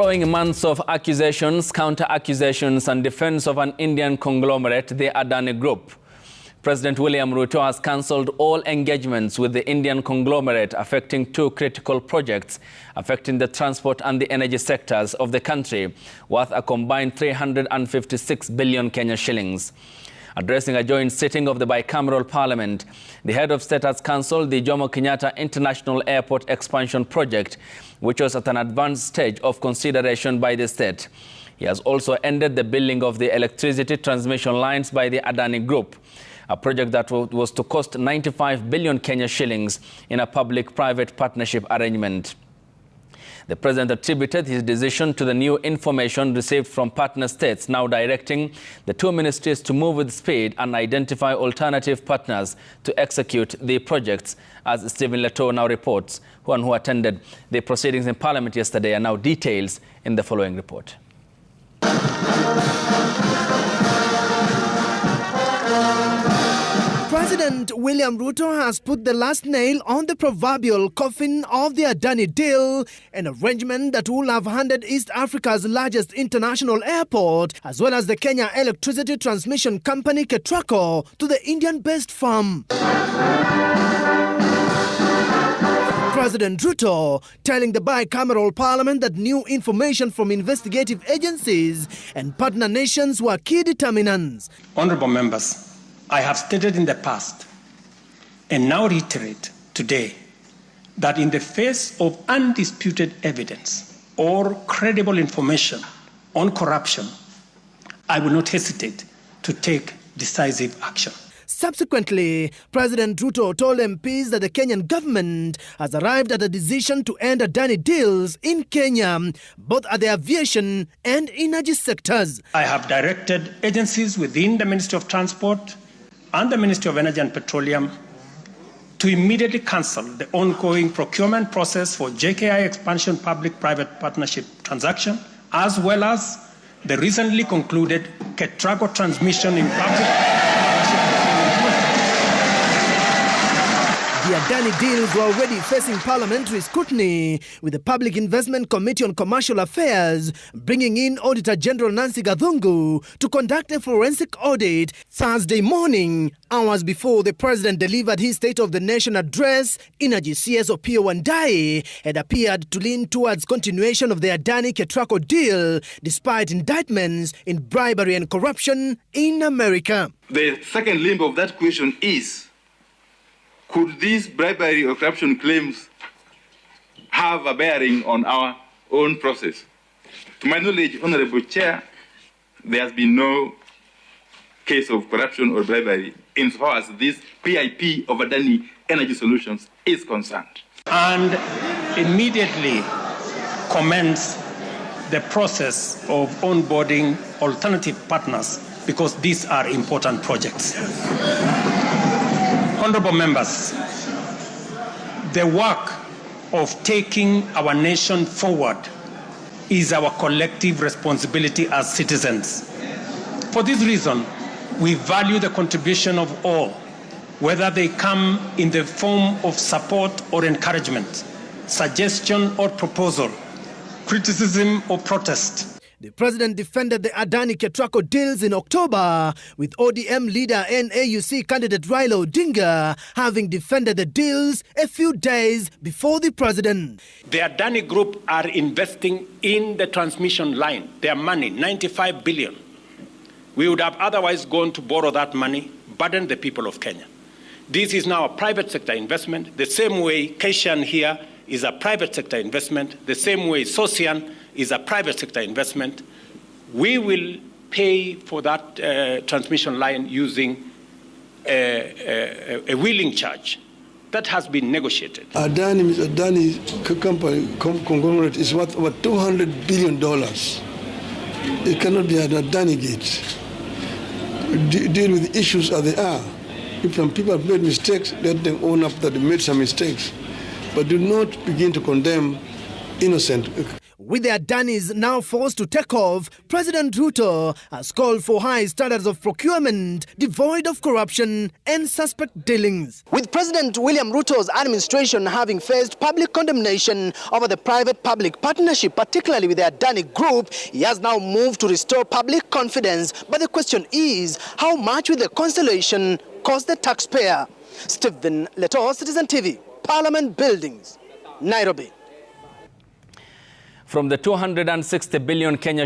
Following months of accusations, counter-accusations and defense of an Indian conglomerate, the Adani Group, President William Ruto has cancelled all engagements with the Indian conglomerate affecting two critical projects affecting the transport and the energy sectors of the country, worth a combined 356 billion Kenya shillings. Addressing a joint sitting of the bicameral parliament, the head of state has cancelled the Jomo Kenyatta International Airport expansion project, which was at an advanced stage of consideration by the state. He has also ended the building of the electricity transmission lines by the Adani Group, a project that was to cost 95 billion Kenya shillings in a public-private partnership arrangement. The president attributed his decision to the new information received from partner states, now directing the two ministries to move with speed and identify alternative partners to execute the projects, as Stephen Leto now reports, who attended the proceedings in Parliament yesterday, and now details in the following report. President William Ruto has put the last nail on the proverbial coffin of the Adani deal, an arrangement that will have handed East Africa's largest international airport, as well as the Kenya electricity transmission company KETRACO, to the Indian-based firm. President Ruto telling the bicameral parliament that new information from investigative agencies and partner nations were key determinants. Honorable members, I have stated in the past and now reiterate today that in the face of undisputed evidence or credible information on corruption, I will not hesitate to take decisive action. Subsequently, President Ruto told MPs that the Kenyan government has arrived at a decision to end Adani deals in Kenya, both at the aviation and energy sectors. I have directed agencies within the Ministry of Transport and the Ministry of Energy and Petroleum to immediately cancel the ongoing procurement process for JKIA expansion public-private partnership transaction, as well as the recently concluded KETRACO transmission in public partnership. The Adani deals were already facing parliamentary scrutiny, with the Public Investment Committee on Commercial Affairs bringing in Auditor General Nancy Gathungu to conduct a forensic audit Thursday morning, hours before the president delivered his State of the Nation address. Energy CS Opiyo Wandayi had appeared to lean towards continuation of the Adani KETRACO deal, despite indictments in bribery and corruption in America. The second limb of that question is, could these bribery or corruption claims have a bearing on our own process? To my knowledge, Honorable Chair, there has been no case of corruption or bribery insofar as this PIP of Adani Energy Solutions is concerned. And immediately commence the process of onboarding alternative partners, because these are important projects. Honorable members, the work of taking our nation forward is our collective responsibility as citizens. For this reason, we value the contribution of all, whether they come in the form of support or encouragement, suggestion or proposal, criticism or protest. The president defended the Adani KETRACO deals in October, with ODM leader and AUC candidate Raila Odinga having defended the deals a few days before the president. The Adani Group are investing in the transmission line. Their money, 95 billion. We would have otherwise gone to borrow that money, burden the people of Kenya. This is now a private sector investment, the same way Keshan here is a private sector investment, the same way Sosian is a private sector investment. We will pay for that transmission line using a wheeling charge that has been negotiated. Adani company conglomerate is worth over $200 billion. It cannot be an Adani gate. Deal with issues as they are. If some people have made mistakes, let them own up that they made some mistakes. But do not begin to condemn innocent. With the Adanis now forced to take off, President Ruto has called for high standards of procurement, devoid of corruption and suspect dealings. With President William Ruto's administration having faced public condemnation over the private-public partnership, particularly with the Adani Group, he has now moved to restore public confidence. But the question is, how much will the cancellation cost the taxpayer? Stephen Leto, Citizen TV, Parliament Buildings, Nairobi. From the 260 billion Kenya